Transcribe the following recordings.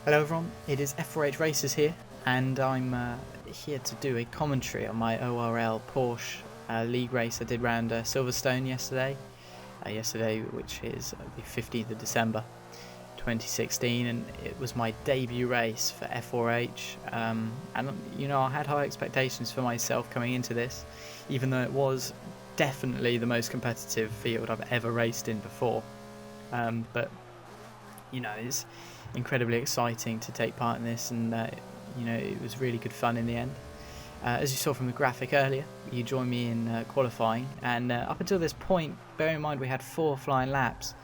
Hello everyone, it is F4H Racerz here, and I'm here to do a commentary on my ORL Porsche league race I did round Silverstone yesterday, which is the 15th of December 2016, and it was my debut race for F4H, and you know, I had high expectations for myself coming into this, even though it was definitely the most competitive field I've ever raced in before, but you know, it's incredibly exciting to take part in this, and you know, it was really good fun in the end. As you saw from the graphic earlier, you joined me in qualifying, and up until this point, bear in mind we had 4 flying laps.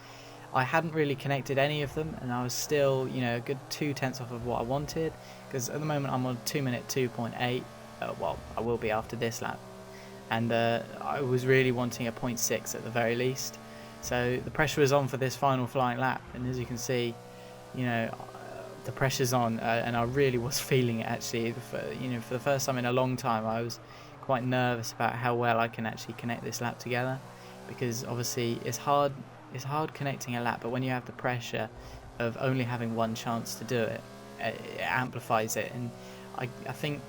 I hadn't really connected any of them, and I was still, you know, a good 2/10 off of what I wanted, because at the moment I'm on 2-minute 2.8. Well, I will be after this lap, and I was really wanting a 0.6 at the very least. So the pressure was on for this final flying lap, and as you can see, you know, the pressure's on, and I really was feeling it actually. You know, for the first time in a long time, I was quite nervous about how well I can actually connect this lap together, because obviously it's hard connecting a lap, but when you have the pressure of only having one chance to do it, it amplifies it. And I think,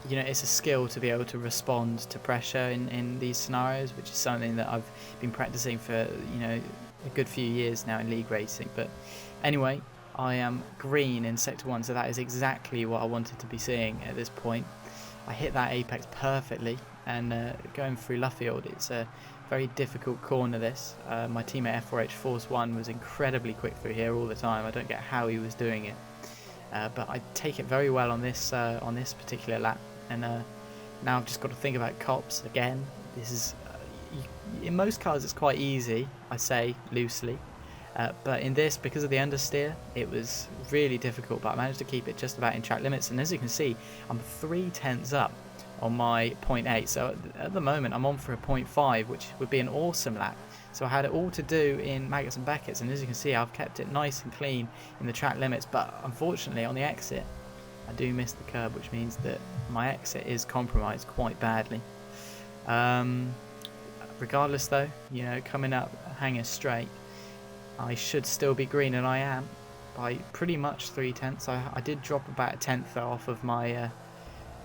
you know, it's a skill to be able to respond to pressure in these scenarios, which is something that I've been practicing for, you know, a good few years now in league racing. But anyway, I am green in sector 1, so that is exactly what I wanted to be seeing at this point. I hit that apex perfectly, and going through Luffield, it's a very difficult corner this. My teammate F4H ForceOne was incredibly quick through here all the time. I don't get how he was doing it. But I take it very well on this particular lap, and now I've just got to think about cops again. This is in most cars it's quite easy, I say loosely, but in this, because of the understeer, it was really difficult, but I managed to keep it just about in track limits. And as you can see, I'm 3/10 up on my 0.8, so at the moment I'm on for a 0.5, which would be an awesome lap. So I had it all to do in Maggots and Beckett's, and as you can see, I've kept it nice and clean in the track limits, but unfortunately on the exit I do miss the curb, which means that my exit is compromised quite badly. Regardless though, you know, coming up hanging straight, I should still be green, and I am, by pretty much 3/10. I did drop about a 1/10 off of my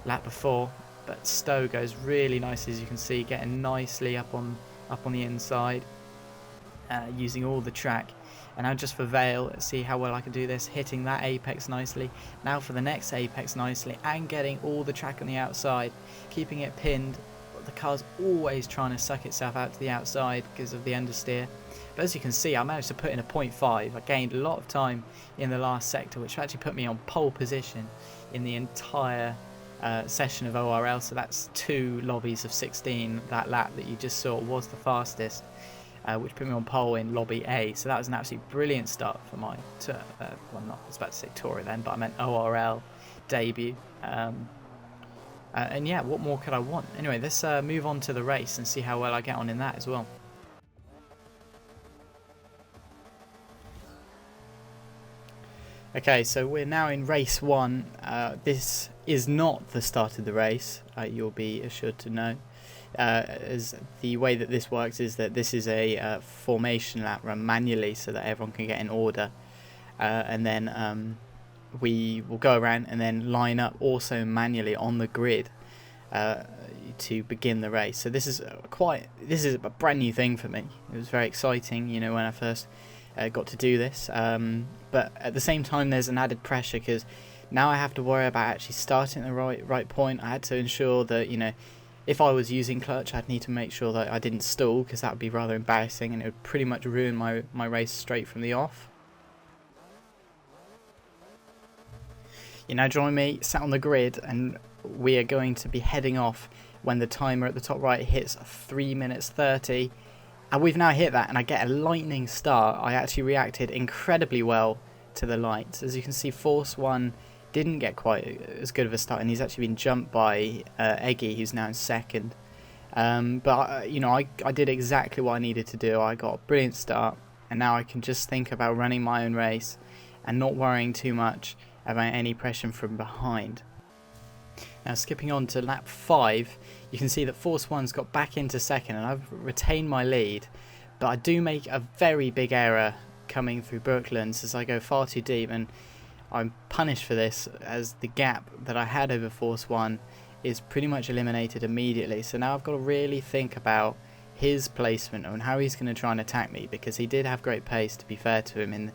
lap before, but Stowe goes really nice, as you can see, getting nicely up on the inside, using all the track. And now just for Vale, let's see how well I can do this, hitting that apex nicely. Now for the next apex nicely, and getting all the track on the outside, keeping it pinned. The car's always trying to suck itself out to the outside because of the understeer. But as you can see, I managed to put in a 0.5. I gained a lot of time in the last sector, which actually put me on pole position in the entire session of ORL. So that's 2 lobbies of 16. That lap that you just saw was the fastest, which put me on pole in lobby A. So that was an absolutely brilliant start for my well, not, I was about to say Tour then, but I meant ORL debut. And yeah, what more could I want? Anyway, let's move on to the race and see how well I get on in that as well. Okay, so we're now in race 1. This is not the start of the race, you'll be assured to know. As the way that this works is that this is a formation lap run manually so that everyone can get in order. And then we will go around and then line up also manually on the grid to begin the race. So this is a brand new thing for me. It was very exciting, you know, when I first got to do this, but at the same time there's an added pressure, because now I have to worry about actually starting at the right point. I had to ensure that, you know, if I was using clutch, I'd need to make sure that I didn't stall, because that would be rather embarrassing and it would pretty much ruin my race straight from the off. You now join me sat on the grid, and we are going to be heading off when the timer at the top right hits 3 minutes 30. And we've now hit that, and I get a lightning start. I actually reacted incredibly well to the lights. As you can see, ForceOne didn't get quite as good of a start, and he's actually been jumped by Eggy, who's now in second. But you know, I did exactly what I needed to do. I got a brilliant start, and now I can just think about running my own race and not worrying too much about any pressure from behind. Now skipping on to lap 5, you can see that ForceOne's got back into second, and I've retained my lead, but I do make a very big error coming through Brooklands as I go far too deep, and I'm punished for this, as the gap that I had over ForceOne is pretty much eliminated immediately. So now I've got to really think about his placement and how he's going to try and attack me, because he did have great pace, to be fair to him,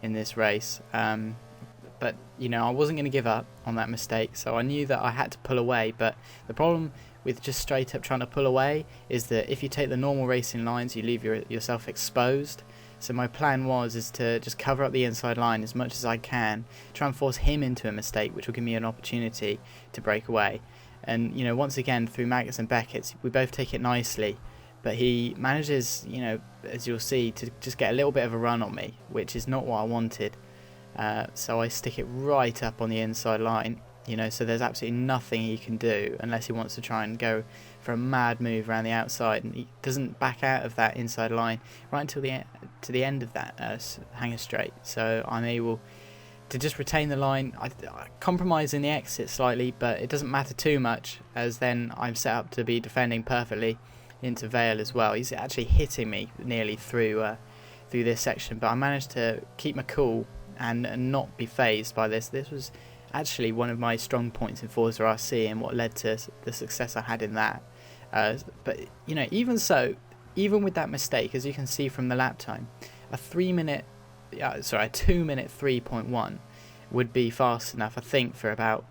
in this race. But you know, I wasn't going to give up on that mistake, so I knew that I had to pull away. But the problem with just straight up trying to pull away is that if you take the normal racing lines, you leave yourself exposed. So my plan is to just cover up the inside line as much as I can, try and force him into a mistake, which will give me an opportunity to break away. And you know, once again, through Maggotts and Beckett's, we both take it nicely, but he manages, you know, as you'll see, to just get a little bit of a run on me, which is not what I wanted. So I stick it right up on the inside line, you know, so there's absolutely nothing he can do unless he wants to try and go for a mad move around the outside, and he doesn't back out of that inside line right until to the end of that hanger straight. So I'm able to just retain the line. I compromise in the exit slightly, but it doesn't matter too much, as then I'm set up to be defending perfectly into Vale as well. He's actually hitting me nearly through this section, but I managed to keep my cool and not be phased by this. This was actually one of my strong points in Forza RC and what led to the success I had in that. But you know, even with that mistake, as you can see from the lap time, a 2 minute 3.1 would be fast enough, I think, for about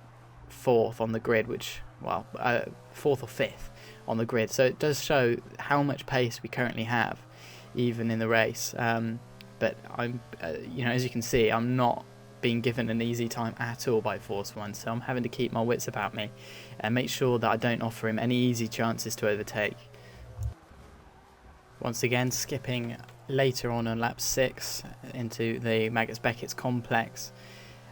4th on the grid, which, well, 4th or 5th on the grid. So it does show how much pace we currently have, even in the race. But I'm, you know, as you can see, I'm not being given an easy time at all by ForceOne, so I'm having to keep my wits about me and make sure that I don't offer him any easy chances to overtake. Once again, skipping later on lap 6 into the Maggotts-Beckett's complex,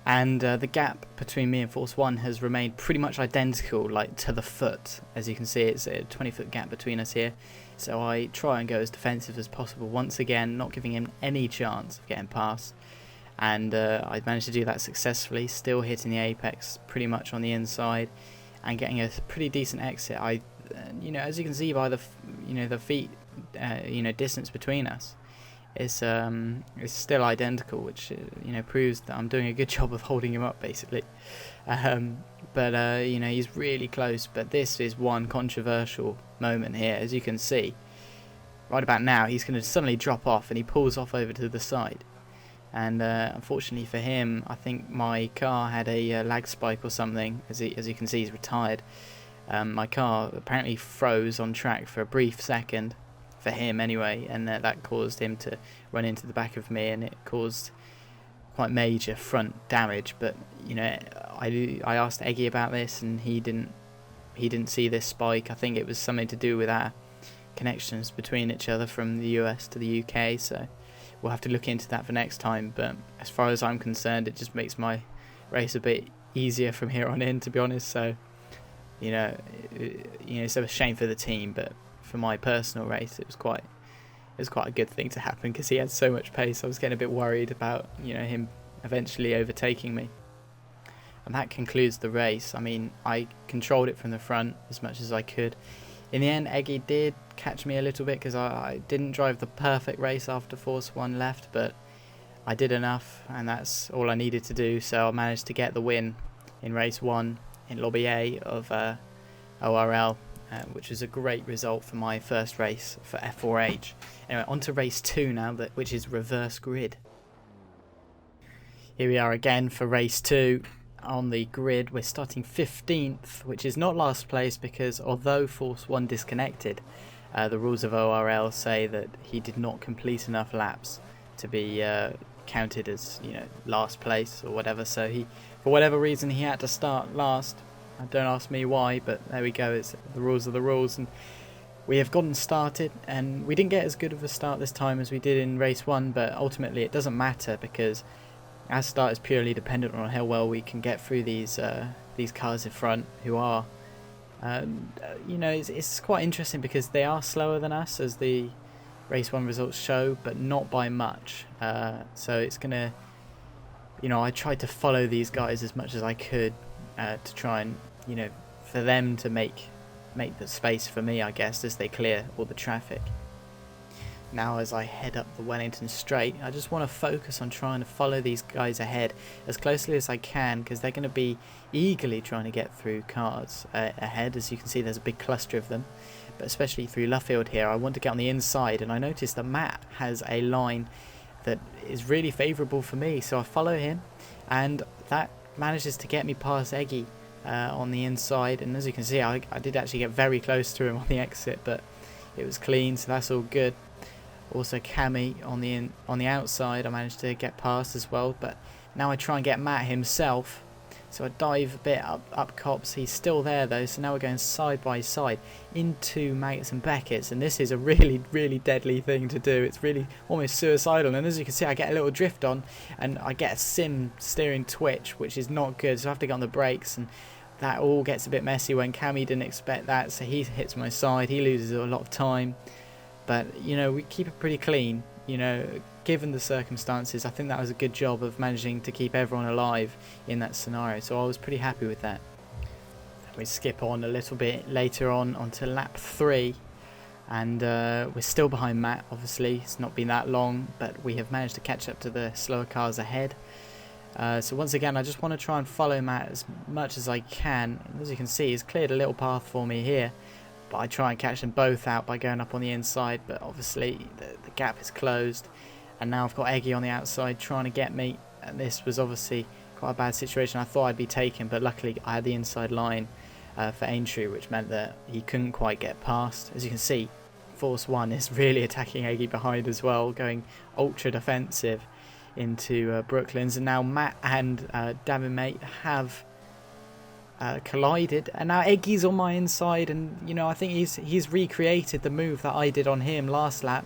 and the gap between me and ForceOne has remained pretty much identical, like to the foot. As you can see, it's a 20-foot gap between us here, so I try and go as defensive as possible, once again not giving him any chance of getting past. And I managed to do that successfully, still hitting the apex pretty much on the inside and getting a pretty decent exit. You know, as you can see by the feet distance between us, is still identical, which you know, proves that I'm doing a good job of holding him up, basically. But you know, he's really close. But this is one controversial moment here, as you can see. Right about now, he's going to suddenly drop off, and he pulls off over to the side. And unfortunately for him, I think my car had a lag spike or something. As you can see, he's retired. My car apparently froze on track for a brief second, for him anyway, and that caused him to run into the back of me, and it caused quite major front damage. But you know, I asked Eggy about this, and he didn't see this spike. I think it was something to do with our connections between each other from the US to the UK, so we'll have to look into that for next time. But as far as I'm concerned, it just makes my race a bit easier from here on in, to be honest. So you know, it's a shame for the team, but for my personal race, it was quite a good thing to happen, because he had so much pace. I was getting a bit worried about, you know, him eventually overtaking me. And that concludes the race. I mean, I controlled it from the front as much as I could. In the end, Eggy did catch me a little bit, because I didn't drive the perfect race after ForceOne left, but I did enough, and that's all I needed to do. So I managed to get the win in race 1 in Lobby A of ORL, which was a great result for my first race for F4H. Anyway, on to race 2 now, which is reverse grid. Here we are again for race 2. On the grid, we're starting 15th, which is not last place, because although ForceOne disconnected, the rules of ORL say that he did not complete enough laps to be counted as, you know, last place or whatever. So he, for whatever reason, he had to start last. Don't ask me why, but there we go. It's the rules are the rules, and we have gotten started, and we didn't get as good of a start this time as we did in race 1, but ultimately it doesn't matter, because our start is purely dependent on how well we can get through these cars in front, who are you know, it's quite interesting, because they are slower than us, as the race 1 results show, but not by much. So it's gonna, you know, I tried to follow these guys as much as I could to try and, you know, for them to make the space for me, I guess, as they clear all the traffic. Now as I head up the Wellington Straight, I just want to focus on trying to follow these guys ahead as closely as I can, because they're going to be eagerly trying to get through cars ahead. As you can see, there's a big cluster of them, but especially through Luffield here, I want to get on the inside, and I noticed that Matt has a line that is really favourable for me, so I follow him, and that manages to get me past Eggy on the inside. And as you can see, I did actually get very close to him on the exit, but it was clean, so that's all good. Also Cammy on the outside, I managed to get past as well, but now I try and get Matt himself, so I dive a bit up Cops. He's still there though, so now we're going side by side into Maggots and Beckett's, and this is a really deadly thing to do. It's really almost suicidal, and as you can see, I get a little drift on and I get a sim steering twitch, which is not good, so I have to get on the brakes, and that all gets a bit messy when Cammy didn't expect that, so he hits my side, he loses a lot of time. But, you know, we keep it pretty clean, you know, given the circumstances. I think that was a good job of managing to keep everyone alive in that scenario, so I was pretty happy with that. We skip on a little bit later onto lap 3, and we're still behind Matt, obviously. It's not been that long, but we have managed to catch up to the slower cars ahead. So once again, I just want to try and follow Matt as much as I can. And as you can see, he's cleared a little path for me here. But I try and catch them both out by going up on the inside, but obviously the gap is closed, and now I've got Eggy on the outside trying to get me, and this was obviously quite a bad situation. I thought I'd be taken, but luckily I had the inside line for Aintree, which meant that he couldn't quite get past. As you can see, ForceOne is really attacking Eggy behind as well, going ultra defensive into Brooklands, and now Matt and Davin Mate have collided, and now Eggy's on my inside, and you know, I think he's recreated the move that I did on him last lap,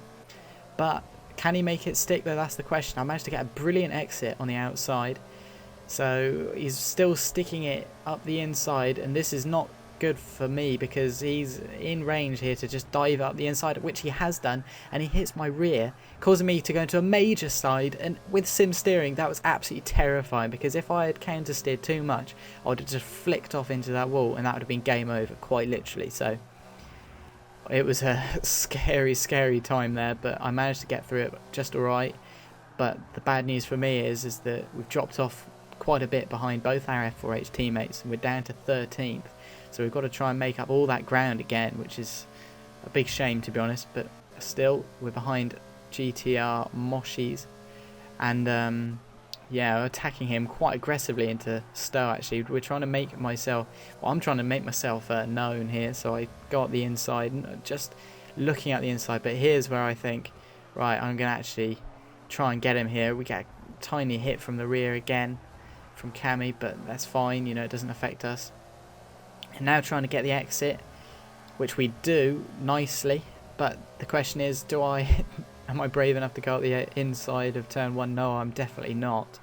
but can he make it stick though? That's the question. I managed to get a brilliant exit on the outside, so he's still sticking it up the inside, and this is not good for me because he's in range here to just dive up the inside, which he has done, and he hits my rear, causing me to go into a major slide. And with sim steering, that was absolutely terrifying, because if I had counter steered too much, I would have just flicked off into that wall, and that would have been game over, quite literally. So it was a scary time there, but I managed to get through it just alright. But the bad news for me is that we've dropped off quite a bit behind both our F4H teammates, and we're down to 13th. So we've got to try and make up all that ground again, which is a big shame, to be honest. But still, we're behind GTR Moshies, and yeah, we're attacking him quite aggressively into Stowe. Actually, we're trying to make myself, well, I'm trying to make myself known here. So I got the inside, just looking at the inside. But here's where I think, right, I'm gonna actually try and get him here. We get a tiny hit from the rear again from Cammy, but that's fine. You know, it doesn't affect us. And now trying to get the exit, which we do nicely, but the question is, am I brave enough to go out the inside of turn 1? No, I'm definitely not.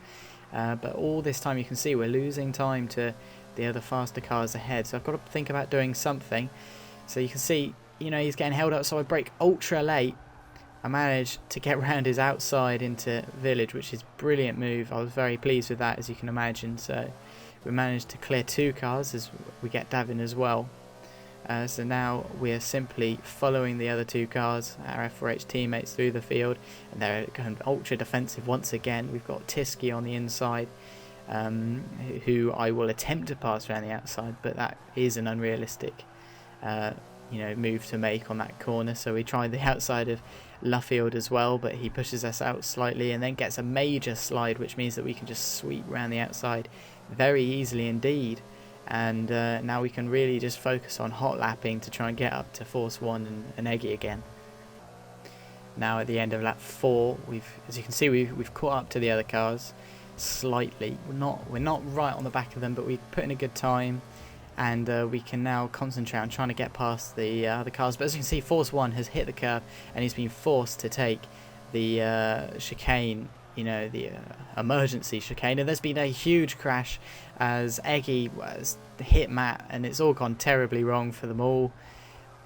But all this time you can see we're losing time to the other faster cars ahead, so I've got to think about doing something. So you can see, you know, he's getting held up, so I brake ultra late. I managed to get round his outside into Village, which is a brilliant move. I was very pleased with that, as you can imagine. So we managed to clear 2 cars as we get Davin as well. So now we are simply following the other 2 cars, our F4H teammates, through the field, and they're going ultra defensive once again. We've got Tiski on the inside, who I will attempt to pass around the outside, but that is an unrealistic you know, move to make on that corner. So we tried the outside of Luffield as well, but he pushes us out slightly and then gets a major slide, which means that we can just sweep around the outside very easily indeed. And now we can really just focus on hot lapping to try and get up to ForceOne and Eggy again. Now at the end of lap 4, as you can see, we've caught up to the other cars slightly. We're not right on the back of them, but we put in a good time, and we can now concentrate on trying to get past the other cars. But as you can see, ForceOne has hit the curb, and he's been forced to take the chicane, you know, the emergency chicane, and there's been a huge crash as Eggy was hit Matt, and it's all gone terribly wrong for them all.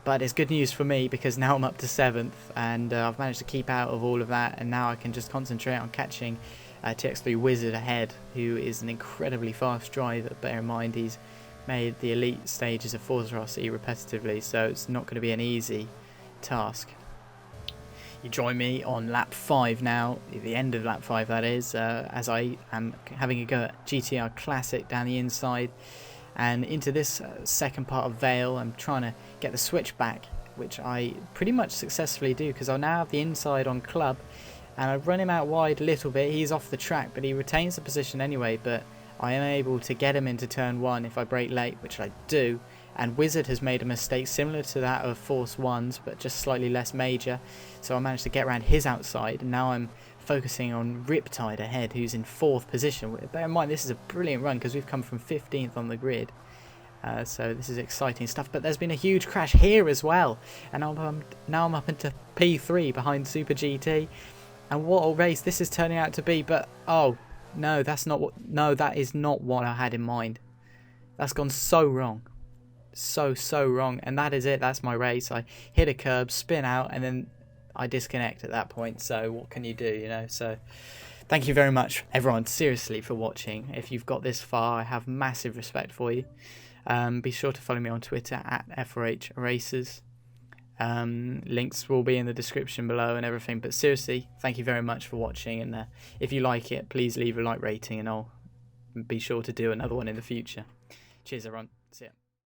But it's good news for me, because now I'm up to 7th, and I've managed to keep out of all of that, and now I can just concentrate on catching TX3 Wizard ahead, who is an incredibly fast driver. Bear in mind, he's made the elite stages of Forza RC repetitively, so it's not going to be an easy task. You join me on lap 5 now, the end of lap 5 that is, as I am having a go at GTR Classic down the inside. And into this second part of Vale, I'm trying to get the switch back, which I pretty much successfully do, because I now have the inside on Club, and I run him out wide a little bit. He's off the track, but he retains the position anyway, but I am able to get him into turn 1 if I brake late, which I do. And Wizard has made a mistake similar to that of ForceOne's, but just slightly less major. So I managed to get around his outside, and now I'm focusing on Riptide ahead, who's in 4th position. Bear in mind, this is a brilliant run because we've come from 15th on the grid. So this is exciting stuff. But there's been a huge crash here as well. And now I'm up into P3 behind Super GT. And what a race this is turning out to be. But, oh, no, that is not what I had in mind. That's gone so wrong. So wrong, and that is it. That's my race. I hit a curb, spin out, and then I disconnect at that point. So what can you do, you know? So thank you very much, everyone, seriously, for watching. If you've got this far, I have massive respect for you. Be sure to follow me on Twitter at F4H Racerz. Links will be in the description below and everything. But seriously, thank you very much for watching, and if you like it, please leave a like rating, and I'll be sure to do another one in the future. Cheers, everyone. See ya.